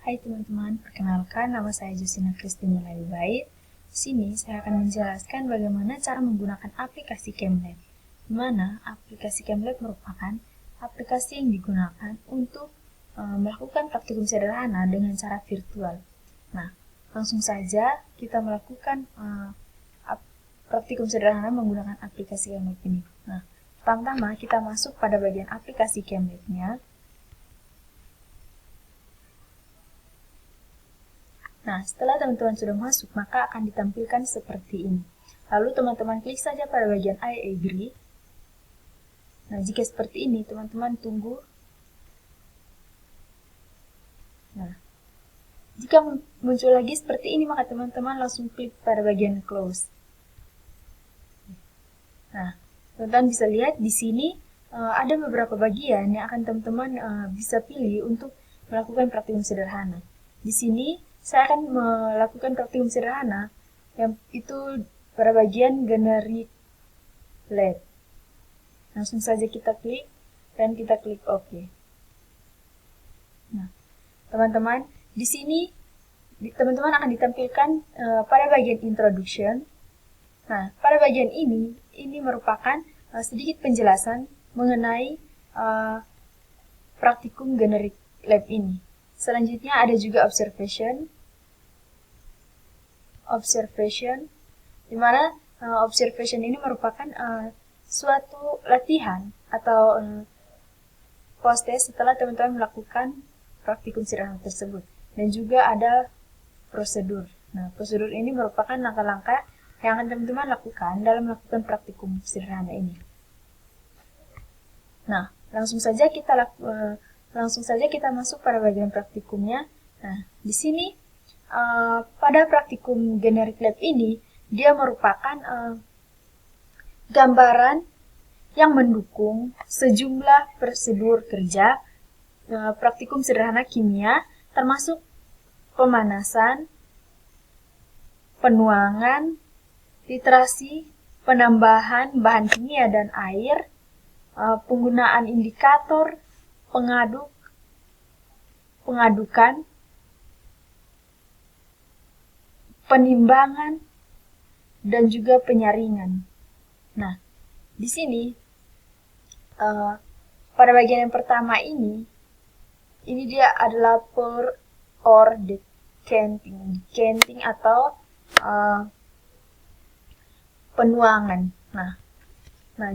Hai teman-teman, perkenalkan nama saya Justina Christine Baik. Di sini saya akan menjelaskan bagaimana cara menggunakan aplikasi ChemLab. Di mana aplikasi ChemLab merupakan aplikasi yang digunakan untuk melakukan praktikum sederhana dengan cara virtual. Nah, langsung saja kita melakukan praktikum sederhana menggunakan aplikasi ChemLab ini. Nah, pertama-tama kita masuk pada bagian aplikasi ChemLab-nya. Nah, setelah teman-teman sudah masuk, maka akan ditampilkan seperti ini. Lalu teman-teman klik saja pada bagian I agree. Nah, jika seperti ini, teman-teman tunggu. Nah, jika muncul lagi seperti ini, maka teman-teman langsung klik pada bagian close. Nah, teman-teman bisa lihat di sini ada beberapa bagian yang akan teman-teman bisa pilih untuk melakukan praktikum sederhana. Di sini saya akan melakukan praktikum sederhana yang itu pada bagian generic lab. Langsung saja kita klik dan kita klik OK. Nah, teman-teman, di sini teman-teman akan ditampilkan pada bagian introduction. Nah, pada bagian ini merupakan sedikit penjelasan mengenai praktikum generic lab ini. Selanjutnya ada juga observation, di mana observation ini merupakan suatu latihan atau post-test setelah teman-teman melakukan praktikum sederhana tersebut. Dan juga ada prosedur. Nah, prosedur ini merupakan langkah-langkah yang akan teman-teman lakukan dalam melakukan praktikum sederhana ini. Nah, langsung saja kita masuk pada bagian praktikumnya. Nah, di sini pada praktikum generic lab ini dia merupakan gambaran yang mendukung sejumlah prosedur kerja praktikum sederhana kimia, termasuk pemanasan, penuangan, titrasi, penambahan bahan kimia dan air, penggunaan indikator, pengadukan, penimbangan, dan juga penyaringan. Nah, di sini pada bagian yang pertama ini dia adalah pour or decanting atau penuangan. Nah,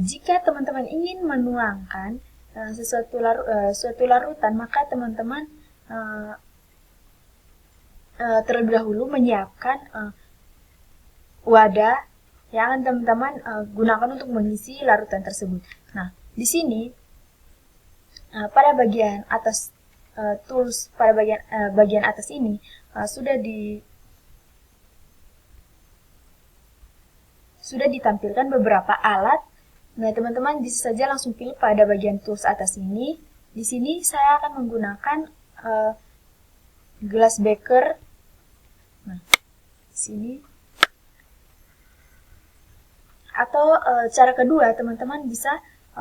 jika teman-teman ingin menuangkan suatu larutan, maka teman-teman terlebih dahulu menyiapkan wadah yang akan teman-teman gunakan untuk mengisi larutan tersebut. Nah, di sini pada bagian atas tools pada bagian atas ini sudah ditampilkan beberapa alat. Nah, teman-teman bisa saja langsung pilih pada bagian tools atas ini. Di sini saya akan menggunakan glass beaker. Nah, di sini. Atau cara kedua, teman-teman bisa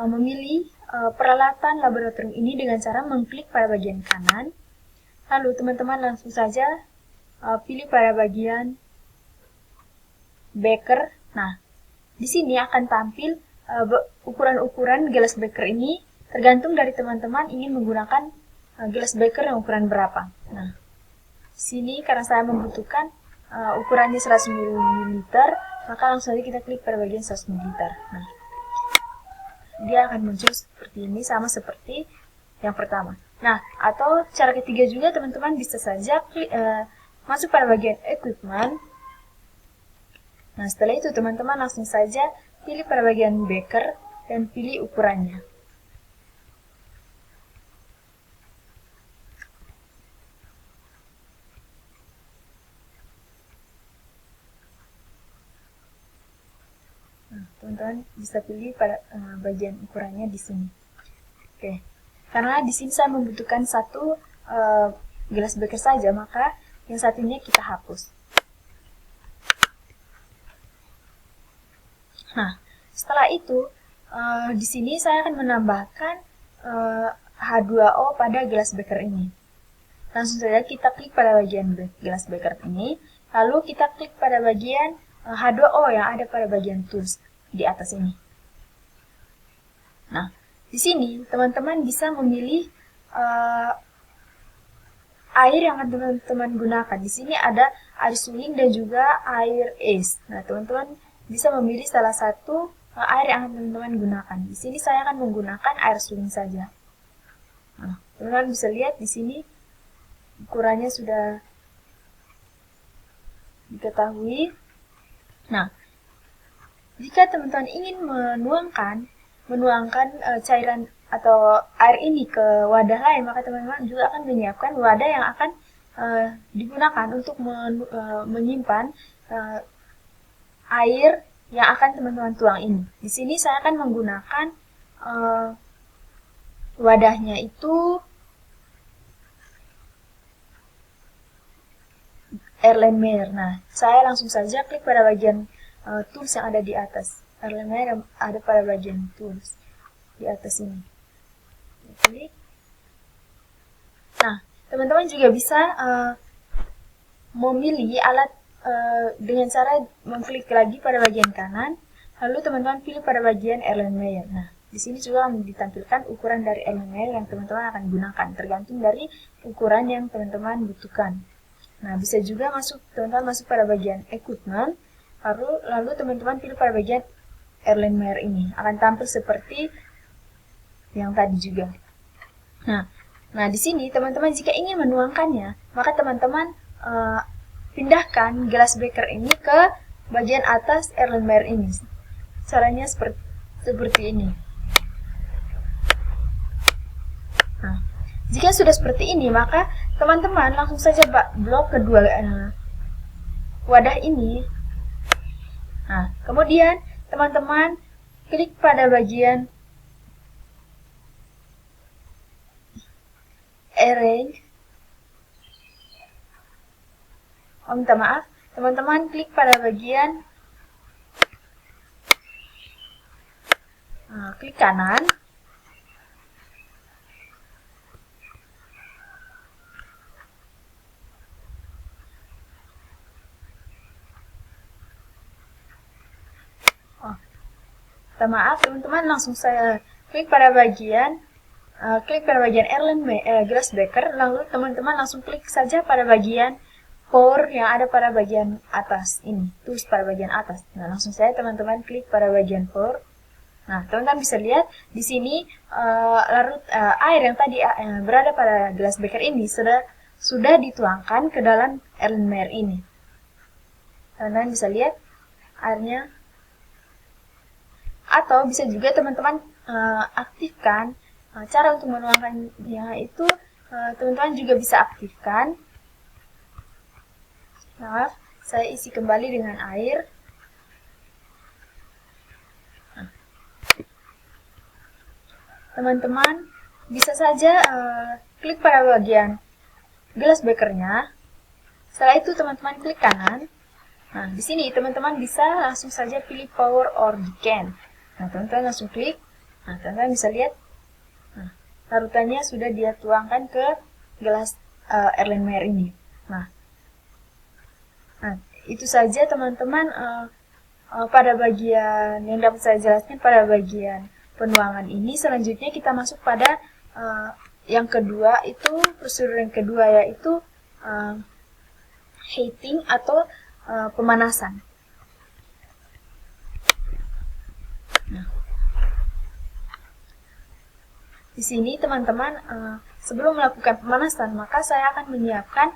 memilih peralatan laboratorium ini dengan cara mengklik pada bagian kanan. Lalu teman-teman langsung saja pilih pada bagian beaker. Nah, di sini akan tampil ukuran-ukuran glass beaker ini tergantung dari teman-teman ingin menggunakan glass beaker yang ukuran berapa. Nah, di sini karena saya membutuhkan ukurannya 100 ml, maka langsung saja kita klik pada bagian 100 ml. Nah, dia akan muncul seperti ini, sama seperti yang pertama. Nah, atau cara ketiga juga teman-teman bisa saja klik, masuk pada bagian equipment. Nah, setelah itu teman-teman langsung saja pilih pada bagian beaker dan pilih ukurannya. Nah, teman-teman bisa pilih pada bagian ukurannya di sini. Oke, karena di sini saya membutuhkan satu gelas beaker saja, maka yang satunya kita hapus. Nah, setelah itu di sini saya akan menambahkan H2O pada gelas beaker ini. Langsung saja kita klik pada bagian gelas beker ini, lalu kita klik pada bagian H2O yang ada pada bagian tools di atas ini. Nah, di sini teman-teman bisa memilih air yang akan teman-teman gunakan. Di sini ada air suling dan juga air es. Nah, teman-teman bisa memilih salah satu air yang akan teman-teman gunakan. Di sini saya akan menggunakan air suling saja. Nah, teman-teman bisa lihat di sini ukurannya sudah diketahui. Nah, jika teman-teman ingin menuangkan cairan atau air ini ke wadah lain, maka teman-teman juga akan menyiapkan wadah yang akan digunakan untuk menyimpan air yang akan teman-teman tuang ini. Di sini saya akan menggunakan wadahnya itu Erlenmeyer. Nah, saya langsung saja klik pada bagian tools yang ada di atas. Erlenmeyer ada pada bagian tools di atas ini. Klik. Nah, teman-teman juga bisa memilih alat dengan cara mengklik lagi pada bagian kanan, lalu teman-teman pilih pada bagian Erlenmeyer. Nah, di sini juga akan ditampilkan ukuran dari Erlenmeyer yang teman-teman akan gunakan, tergantung dari ukuran yang teman-teman butuhkan. Nah, bisa juga teman-teman masuk pada bagian equipment, lalu teman-teman pilih pada bagian Erlenmeyer ini. Akan tampil seperti yang tadi juga. Nah, di sini teman-teman jika ingin menuangkannya, maka teman-teman pindahkan gelas beker ini ke bagian atas Erlenmeyer ini. Caranya seperti ini. Nah, jika sudah seperti ini, maka teman-teman langsung saja blok kedua wadah ini. Nah, kemudian teman-teman klik pada bagian arrange. Minta maaf, teman-teman klik pada bagian klik kanan. Minta maaf, teman-teman langsung saya klik pada bagian gelas beker, lalu teman-teman langsung klik saja pada bagian pour yang ada pada bagian atas ini, tools pada bagian atas. Nah, langsung saya teman-teman klik pada bagian pour. Nah, teman-teman bisa lihat di sini larut air yang tadi berada pada gelas beker ini sudah dituangkan ke dalam Erlenmeyer ini. Teman-teman bisa lihat airnya. Atau bisa juga teman-teman aktifkan cara untuk menuangkannya itu, teman-teman juga bisa aktifkan. Maaf, saya isi kembali dengan air. Teman-teman bisa saja klik pada bagian gelas bekernya. Setelah itu teman-teman klik kanan. Nah, di sini teman-teman bisa langsung saja pilih pour or decant. Nah, teman-teman langsung klik. Nah, teman-teman bisa lihat. Nah, larutannya sudah dia tuangkan ke gelas Erlenmeyer ini. Nah, itu saja teman-teman pada bagian yang dapat saya jelaskan pada bagian penuangan ini. Selanjutnya kita masuk pada yang kedua, itu prosedur yang kedua, yaitu heating atau pemanasan. Nah, di sini teman-teman sebelum melakukan pemanasan, maka saya akan menyiapkan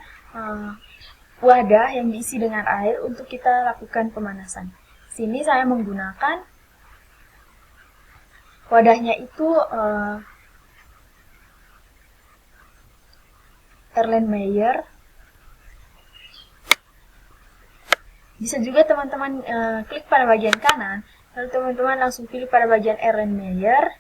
wadah yang diisi dengan air untuk kita lakukan pemanasan. Di sini saya menggunakan wadahnya itu Erlenmeyer. Bisa juga teman-teman klik pada bagian kanan, lalu teman-teman langsung pilih pada bagian Erlenmeyer.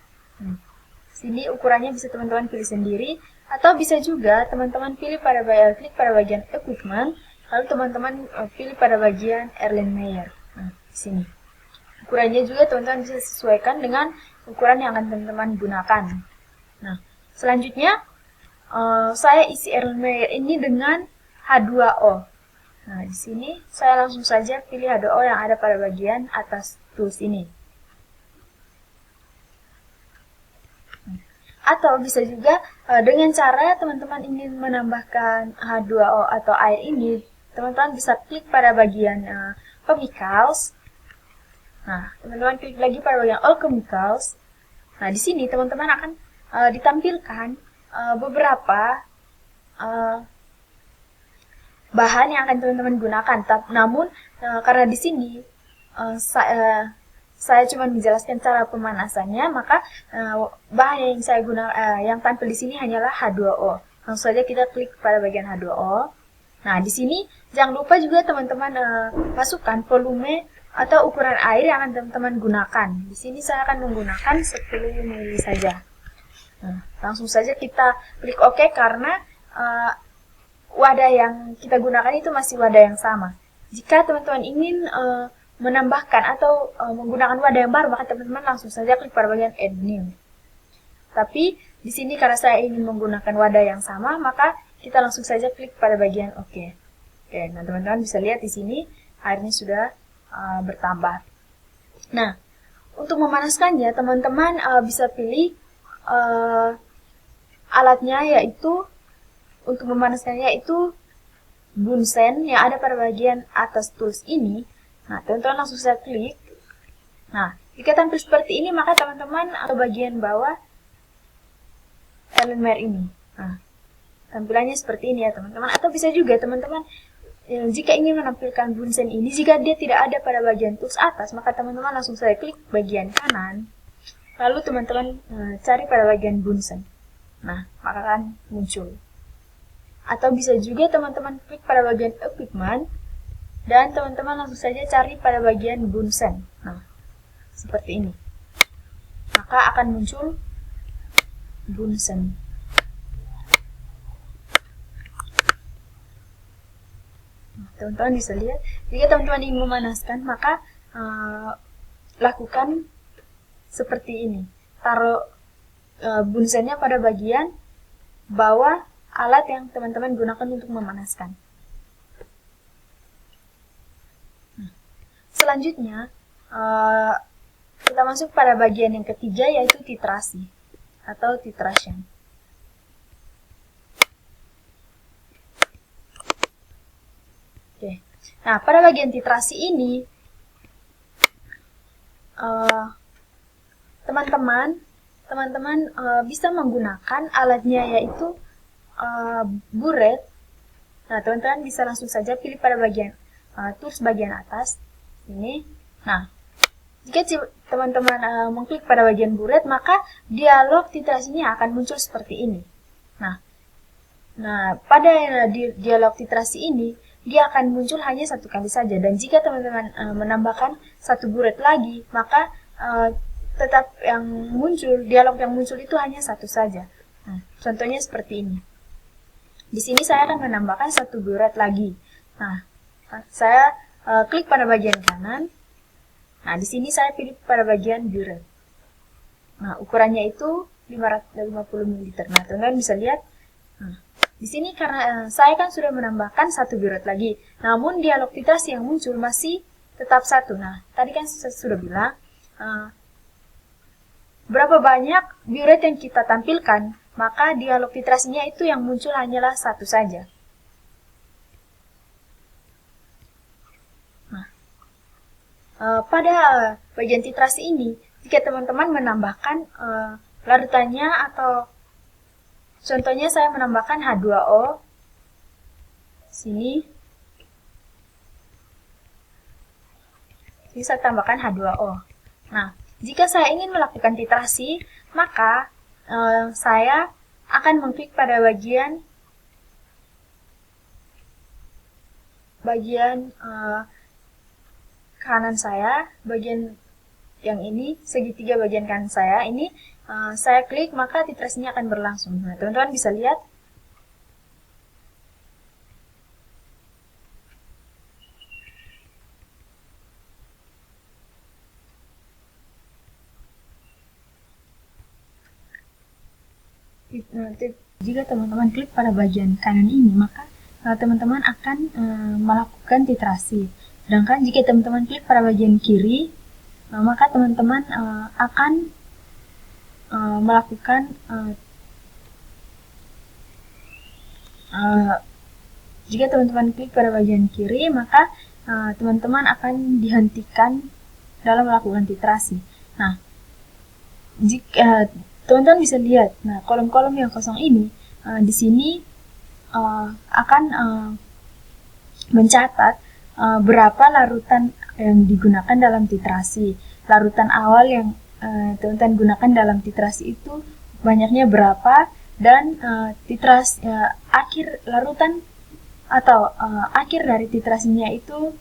Sini ukurannya bisa teman-teman pilih sendiri, atau bisa juga teman-teman klik pada bagian equipment, lalu teman-teman pilih pada bagian Erlenmeyer. Nah, di sini. Ukurannya juga teman-teman bisa sesuaikan dengan ukuran yang akan teman-teman gunakan. Nah, selanjutnya saya isi Erlenmeyer ini dengan H2O. Nah, di sini saya langsung saja pilih H2O yang ada pada bagian atas tools ini. Atau bisa juga dengan cara teman-teman ingin menambahkan H2O atau air ini, teman-teman bisa klik pada bagian chemicals. Nah, teman-teman klik lagi pada bagian all chemicals. Nah, di sini teman-teman akan ditampilkan beberapa bahan yang akan teman-teman gunakan. Namun karena di sini saya cuma menjelaskan cara pemanasannya, maka bahan yang saya gunakan yang tampil di sini hanyalah H2O. Langsung saja kita klik pada bagian H2O. Nah, di sini jangan lupa juga teman-teman masukkan volume atau ukuran air yang akan teman-teman gunakan. Di sini saya akan menggunakan 10 ml saja. Nah, langsung saja kita klik OK karena wadah yang kita gunakan itu masih wadah yang sama. Jika teman-teman ingin menambahkan atau menggunakan wadah yang baru, maka teman-teman langsung saja klik pada bagian Add New. Tapi di sini karena saya ingin menggunakan wadah yang sama, maka kita langsung saja klik pada bagian OK. Oke, nah teman-teman bisa lihat di sini airnya sudah bertambah. Nah, untuk memanaskannya, teman-teman bisa pilih alatnya, yaitu untuk memanaskannya itu Bunsen yang ada pada bagian atas tools ini. Nah, teman-teman langsung saja klik. Nah, jika tampil seperti ini, maka teman-teman atau bagian bawah Erlenmeyer ini. Nah, tampilannya seperti ini ya teman-teman. Atau bisa juga teman-teman jika ingin menampilkan Bunsen ini, jika dia tidak ada pada bagian tools atas, maka teman-teman langsung saja klik bagian kanan. Lalu teman-teman cari pada bagian Bunsen. Nah, maka akan muncul. Atau bisa juga teman-teman klik pada bagian equipment dan teman-teman langsung saja cari pada bagian Bunsen. Nah, seperti ini. Maka akan muncul Bunsen. Nah, teman-teman bisa lihat, jika teman-teman ingin memanaskan, maka lakukan seperti ini. Taruh Bunsennya pada bagian bawah alat yang teman-teman gunakan untuk memanaskan. Selanjutnya, kita masuk pada bagian yang ketiga, yaitu titrasi atau titration. Oke. Nah, pada bagian titrasi ini, teman-teman bisa menggunakan alatnya, yaitu buret. Nah, teman-teman bisa langsung saja pilih pada bagian tools bagian atas ini. Nah, jika teman-teman mengklik pada bagian buret, maka dialog titrasinya akan muncul seperti ini. Nah, pada dialog titrasi ini, dia akan muncul hanya satu kali saja. Dan jika teman-teman menambahkan satu buret lagi, maka tetap dialog yang muncul itu hanya satu saja. Nah, contohnya seperti ini. Di sini saya akan menambahkan satu buret lagi. Nah, saya klik pada bagian kanan. Nah, di sini saya pilih pada bagian buret. Nah, ukurannya itu 550 ml. Nah, teman-teman bisa lihat. Nah, di sini karena saya kan sudah menambahkan satu buret lagi. Namun dialog titrasi yang muncul masih tetap satu. Nah, tadi kan saya sudah bilang berapa banyak buret yang kita tampilkan, maka dialog titrasinya itu yang muncul hanyalah satu saja. Nah, pada bagian titrasi ini, jika teman-teman menambahkan larutannya, atau contohnya saya menambahkan H2O sini, saya tambahkan H2O. Nah, jika saya ingin melakukan titrasi, maka saya akan mengklik pada bagian kanan saya, bagian yang ini, segitiga bagian kanan saya ini, saya klik, maka titrasinya akan berlangsung. Nah, teman-teman bisa lihat. Jika teman-teman klik pada bagian kanan ini, maka teman-teman akan melakukan titrasi. Sedangkan jika teman-teman klik pada bagian kiri, maka teman-teman akan melakukan jika teman-teman klik pada bagian kiri, maka teman-teman akan dihentikan dalam melakukan titrasi. Nah, jika teman-teman bisa lihat, nah kolom-kolom yang kosong ini di sini akan mencatat berapa larutan yang digunakan dalam titrasi. Larutan awal yang teman-teman gunakan dalam titrasi itu banyaknya berapa, dan titrasi akhir larutan atau akhir dari titrasinya itu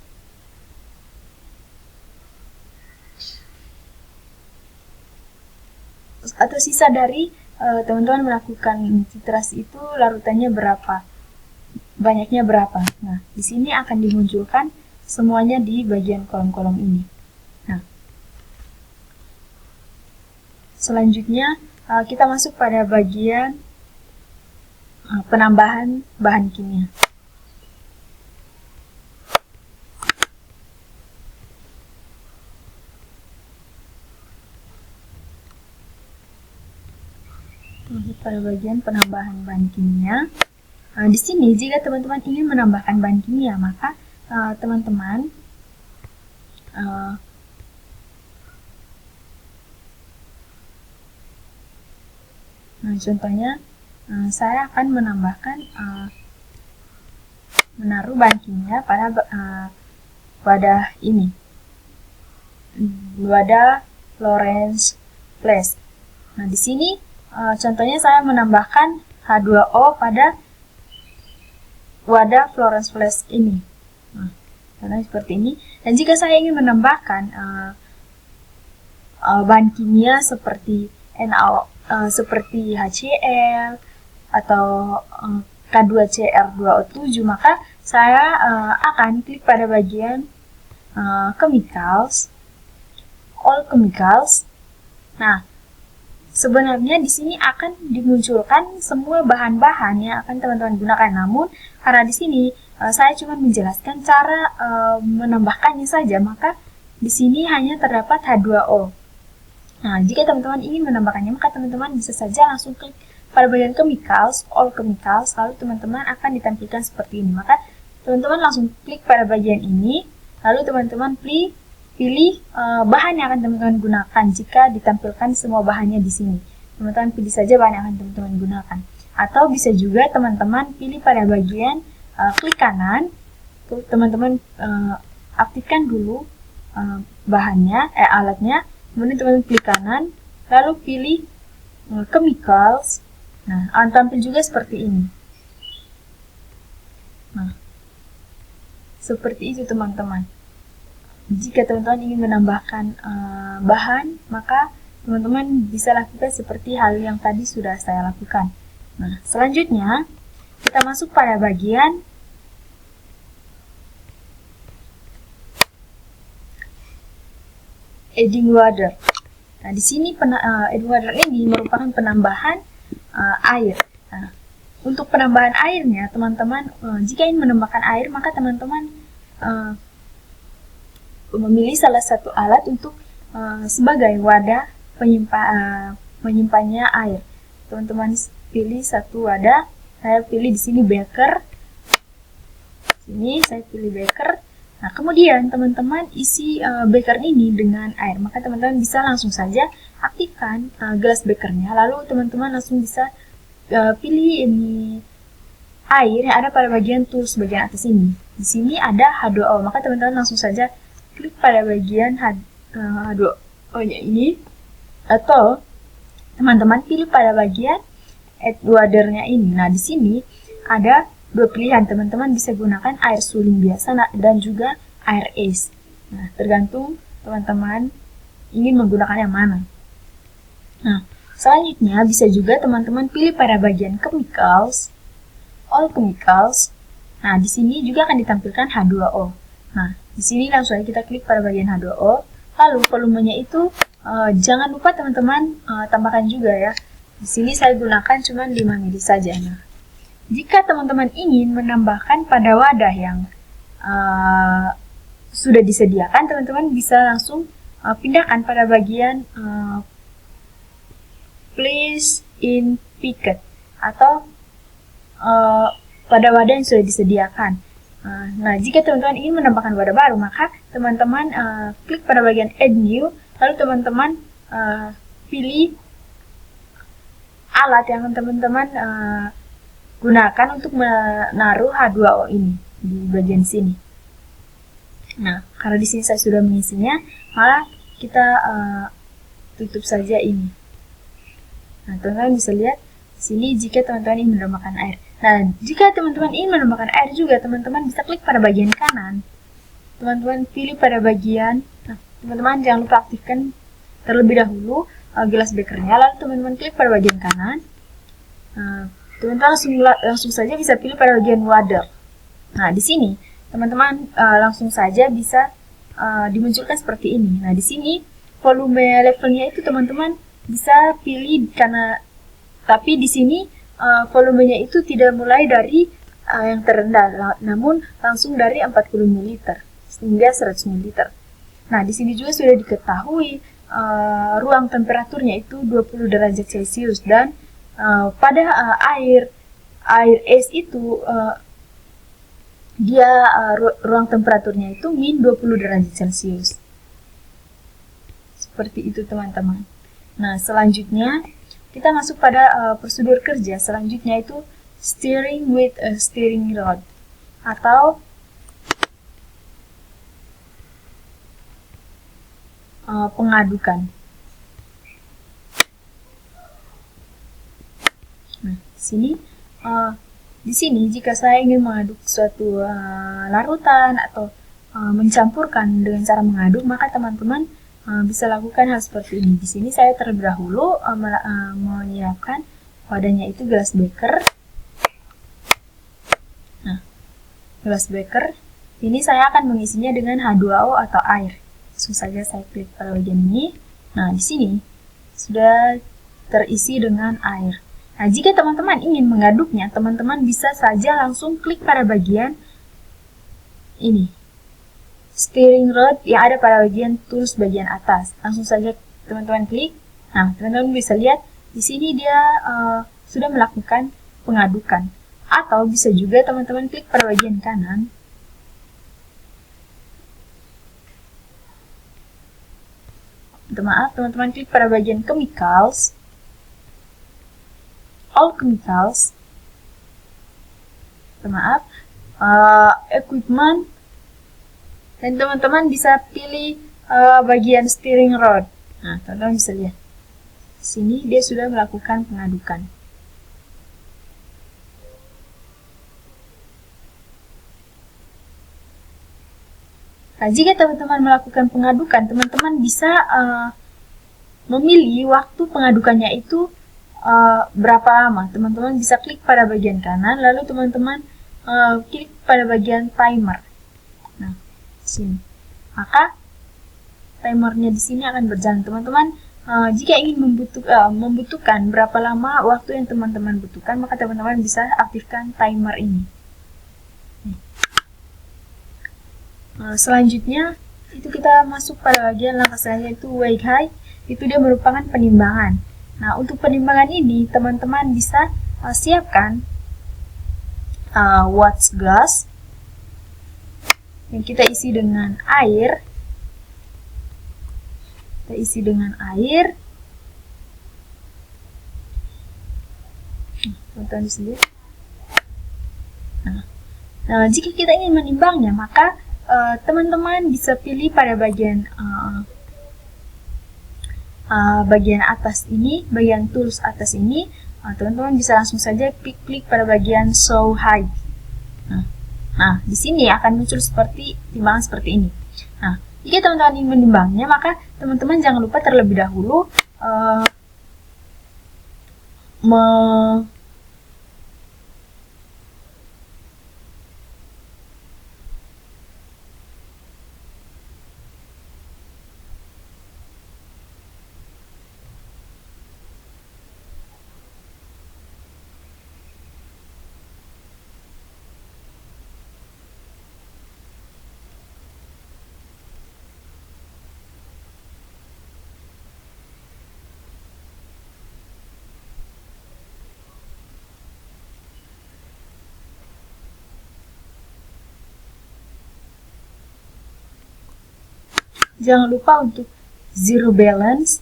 atau sisa dari teman-teman melakukan titrasi itu larutannya berapa, banyaknya berapa. Nah, di sini akan dimunculkan semuanya di bagian kolom-kolom ini. Nah, selanjutnya kita masuk pada bagian penambahan bahan kimia. Masuk pada bagian penambahan bahan kimia. Di sini jika teman-teman ingin menambahkan bahan kimia, maka teman-teman nah, contohnya saya akan menambahkan menaruh bahan kimia pada wadah ini, wadah Florence Flask. Nah, di sini contohnya saya menambahkan H2O pada wadah Florence Flask ini. Nah, karena seperti ini. Dan jika saya ingin menambahkan bahan kimia seperti seperti HCl atau K2CR2O7, maka saya akan klik pada bagian chemicals, all chemicals. Nah, sebenarnya di sini akan dimunculkan semua bahan-bahan yang akan teman-teman gunakan. Namun karena di sini saya cuma menjelaskan cara menambahkannya saja, maka di sini hanya terdapat H2O. Nah, jika teman-teman ingin menambahkannya, maka teman-teman bisa saja langsung klik pada bagian chemicals, all chemicals, lalu teman-teman akan ditampilkan seperti ini. Maka teman-teman langsung klik pada bagian ini, lalu teman-teman pilih bahan yang akan teman-teman gunakan. Jika ditampilkan semua bahannya di sini, teman-teman pilih saja bahan yang akan teman-teman gunakan. Atau bisa juga teman-teman pilih pada bagian klik kanan, teman-teman aktifkan dulu bahannya, alatnya, kemudian teman-teman klik kanan, lalu pilih chemicals. Nah, akan tampil juga seperti ini. Nah, seperti itu teman-teman. Jika teman-teman ingin menambahkan bahan, maka teman-teman bisa lakukan seperti hal yang tadi sudah saya lakukan. Nah, selanjutnya kita masuk pada bagian adding water. Nah, di sini adding water ini merupakan penambahan air. Nah, untuk penambahan airnya, teman-teman jika ingin menambahkan air, maka teman-teman memilih salah satu alat untuk sebagai wadah menyimpannya air. Teman-teman pilih satu wadah. Saya pilih di sini beaker. Sini saya pilih beaker. Nah, kemudian teman-teman isi beaker ini dengan air. Maka teman-teman bisa langsung saja aktifkan gelas beakernya. Lalu teman-teman langsung bisa pilih ini air yang ada pada bagian tools bagian atas ini. Di sini ada H2O. Maka teman-teman langsung saja klik pada bagian H2O-nya ini. Atau teman-teman pilih pada bagian add water-nya ini. Nah, di sini ada dua pilihan, teman-teman bisa gunakan air suling biasa dan juga air es. Nah, tergantung teman-teman ingin menggunakan yang mana. Nah, selanjutnya bisa juga teman-teman pilih pada bagian chemicals, all chemicals. Nah, di sini juga akan ditampilkan H2O. Nah, di sini langsung saja kita klik pada bagian H2O. Lalu volumenya itu jangan lupa teman-teman tambahkan juga ya. Di sini saya gunakan cuma 5 mili saja. Nah, jika teman-teman ingin menambahkan pada wadah yang sudah disediakan, teman-teman bisa langsung pindahkan pada bagian place in picket atau pada wadah yang sudah disediakan. Nah, jika teman-teman ingin menambahkan wadah baru, maka teman-teman klik pada bagian add new, lalu teman-teman pilih alat yang teman-teman gunakan untuk menaruh H2O ini di bagian sini. Nah, karena di sini saya sudah mengisinya, maka kita tutup saja ini. Nah, teman-teman bisa lihat di sini jika teman-teman ingin menambahkan air. Nah, jika teman-teman ingin menambahkan air juga, teman-teman bisa klik pada bagian kanan. Teman-teman pilih pada bagian, teman-teman jangan lupa aktifkan terlebih dahulu gelas bekernya, lalu teman-teman klik pada bagian kanan. Teman-teman langsung saja bisa pilih pada bagian water. Nah, di sini teman-teman langsung saja bisa dimunculkan seperti ini. Nah, di sini volume levelnya itu teman-teman bisa pilih tapi di sini volumenya itu tidak mulai dari yang terendah, namun langsung dari 40 ml hingga 100 ml. Nah, di sini juga sudah diketahui ruang temperaturnya itu 20 derajat Celcius dan pada air es itu dia ruang temperaturnya itu min 20 derajat Celcius. Seperti itu, teman-teman. Nah, selanjutnya kita masuk pada prosedur kerja. Selanjutnya itu steering with a steering rod atau pengadukan. Nah, di sini jika saya ingin mengaduk suatu larutan atau mencampurkan dengan cara mengaduk, maka teman-teman bisa lakukan hal seperti ini. Di sini saya terlebih dahulu menyiapkan wadahnya itu gelas beker. Nah, gelas beker ini saya akan mengisinya dengan H2O atau air. Langsung saja saya klik pada bagian ini. Nah, di sini sudah terisi dengan air. Nah, jika teman-teman ingin mengaduknya, teman-teman bisa saja langsung klik pada bagian ini, steering rod yang ada pada bagian tools bagian atas. Langsung saja teman-teman klik. Nah, teman-teman bisa lihat di sini dia sudah melakukan pengadukan. Atau bisa juga teman-teman klik pada bagian kanan. Maaf, teman-teman klik pada bagian chemicals. All chemicals. Maaf, equipment. Dan teman-teman bisa pilih bagian steering rod. Nah, teman-teman bisa lihat. Di sini dia sudah melakukan pengadukan. Nah, jika teman-teman melakukan pengadukan, teman-teman bisa memilih waktu pengadukannya itu berapa lama. Teman-teman bisa klik pada bagian kanan, lalu teman-teman klik pada bagian timer. Nah, sini. Maka timernya di sini akan berjalan. Teman-teman jika ingin membutuhkan berapa lama waktu yang teman-teman butuhkan, maka teman-teman bisa aktifkan timer ini. Selanjutnya itu kita masuk pada bagian langkah selanjutnya itu weight height. Itu dia merupakan penimbangan. Nah, untuk penimbangan ini teman-teman bisa siapkan watts glass yang kita isi dengan air. Kita isi dengan air. Teman-teman bisa lihat. Nah, jika kita ingin menimbangnya, maka teman-teman bisa pilih pada bagian bagian atas ini, bagian tools atas ini. Teman-teman bisa langsung saja klik pada bagian show height. Nah, di sini akan muncul seperti timbangan seperti ini. Nah, jika teman-teman ingin menimbangnya, maka teman-teman jangan lupa terlebih dahulu jangan lupa untuk zero balance.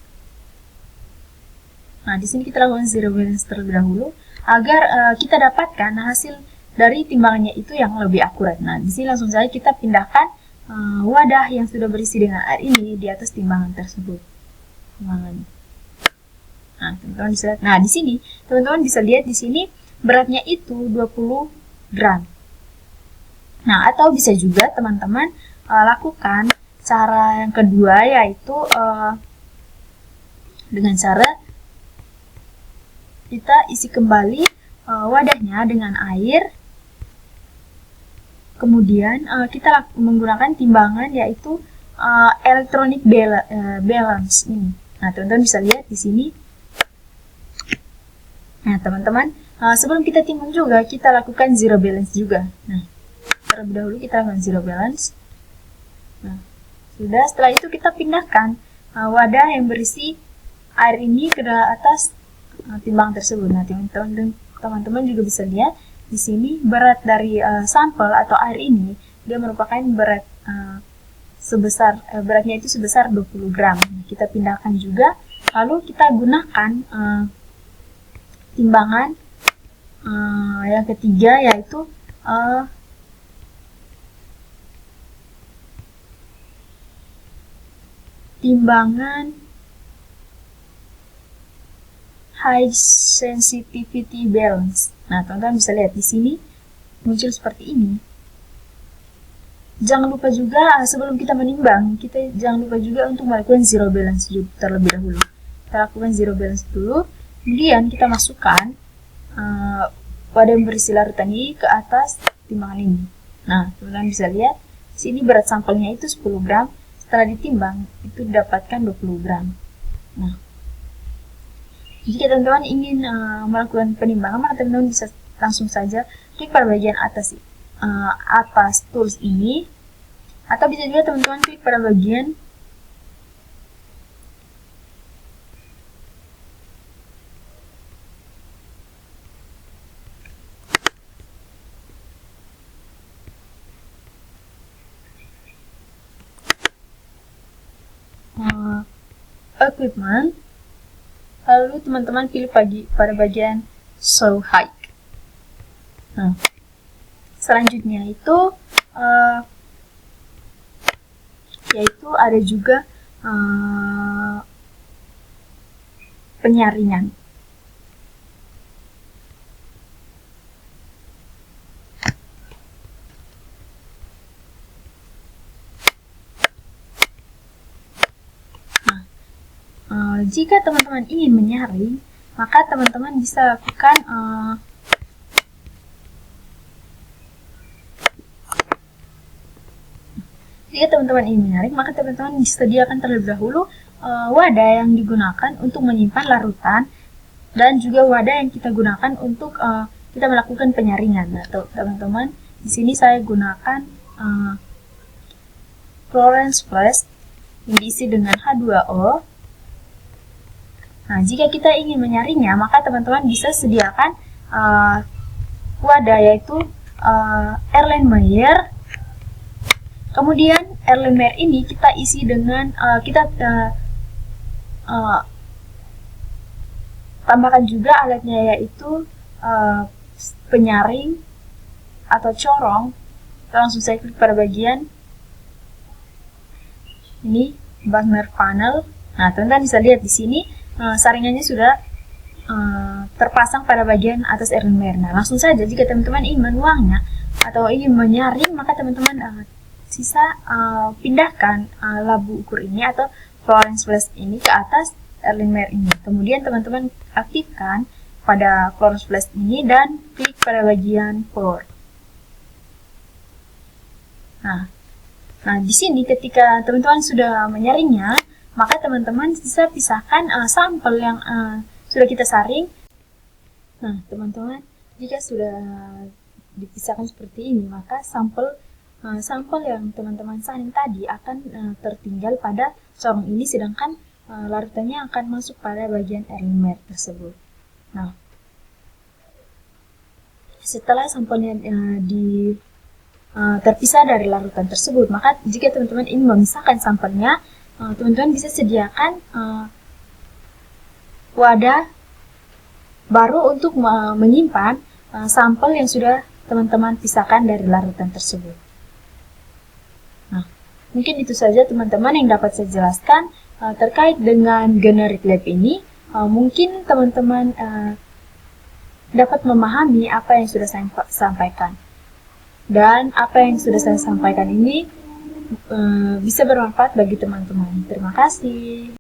Nah, di sini kita lakukan zero balance terlebih dahulu agar kita dapatkan hasil dari timbangannya itu yang lebih akurat. Nah, di sini langsung saja kita pindahkan wadah yang sudah berisi dengan air ini di atas timbangan tersebut. Timbangan. Nah, teman-teman bisa lihat. Nah, di sini teman-teman bisa lihat di sini beratnya itu 20 gram. Nah, atau bisa juga teman-teman lakukan cara yang kedua, yaitu dengan cara kita isi kembali wadahnya dengan air. Kemudian kita menggunakan timbangan, yaitu electronic balance ini. Nah, teman-teman bisa lihat di sini. Nah, teman-teman, sebelum kita timbang juga, kita lakukan zero balance juga. Nah, terlebih dahulu kita lakukan zero balance. Nah, sudah. Setelah itu kita pindahkan wadah yang berisi air ini ke atas timbangan tersebut. Nah, teman-teman juga bisa lihat di sini berat dari sampel atau air ini, dia merupakan berat beratnya itu sebesar 20 gram. Nah, kita pindahkan juga, lalu kita gunakan timbangan yang ketiga, yaitu timbangan high sensitivity balance. Nah, teman-teman bisa lihat di sini muncul seperti ini. Jangan lupa juga sebelum kita menimbang, kita jangan lupa juga untuk melakukan zero balance terlebih dahulu. Kita lakukan zero balance dulu. Kemudian kita masukkan wadah yang berisi larutan ini ke atas timbangan ini. Nah, teman-teman bisa lihat di sini berat sampelnya itu 10 gram. Setelah ditimbang itu didapatkan 20 gram. Nah, jika teman-teman ingin melakukan penimbangan, maka teman-teman bisa langsung saja klik pada bagian atas tools ini, atau bisa juga teman-teman klik pada bagian equipment, lalu teman-teman pilih pada bagian show height. Nah, selanjutnya itu yaitu ada juga penyaringan. Jika teman-teman ingin menyaring, maka teman-teman bisa lakukan jika teman-teman ingin menyaring, maka teman-teman disediakan terlebih dahulu wadah yang digunakan untuk menyimpan larutan, dan juga wadah yang kita gunakan untuk kita melakukan penyaringan. Nah, teman-teman, di sini saya gunakan Florence Flask yang diisi dengan H2O. Nah, jika kita ingin menyaringnya, maka teman-teman bisa sediakan wadah, yaitu Erlenmeyer. Kemudian Erlenmeyer ini kita isi dengan tambahkan juga alatnya, yaitu penyaring atau corong. Kita langsung saya klik pada bagian ini, Wagner panel. Nah, teman-teman bisa lihat di sini saringannya sudah terpasang pada bagian atas Erlenmeyer. Nah, langsung saja jika teman-teman ingin menuangnya atau ingin menyaring, maka teman-teman pindahkan labu ukur ini atau Florence Flask ini ke atas Erlenmeyer ini. Kemudian teman-teman aktifkan pada Florence Flask ini dan klik pada bagian pour. Nah, di sini ketika teman-teman sudah menyaringnya, maka teman-teman bisa pisahkan sampel yang sudah kita saring. Nah, teman-teman, jika sudah dipisahkan seperti ini, maka sampel yang teman-teman saring tadi akan tertinggal pada corong ini, sedangkan larutannya akan masuk pada bagian Erlenmeyer tersebut. Nah, setelah sampelnya terpisah dari larutan tersebut. Maka jika teman-teman ingin memisahkan sampelnya, teman-teman bisa sediakan wadah baru untuk menyimpan sampel yang sudah teman-teman pisahkan dari larutan tersebut. Nah, mungkin itu saja teman-teman yang dapat saya jelaskan terkait dengan generic lab ini. Mungkin teman-teman dapat memahami apa yang sudah saya sampaikan. Dan apa yang sudah saya sampaikan ini bisa bermanfaat bagi teman-teman. Terima kasih.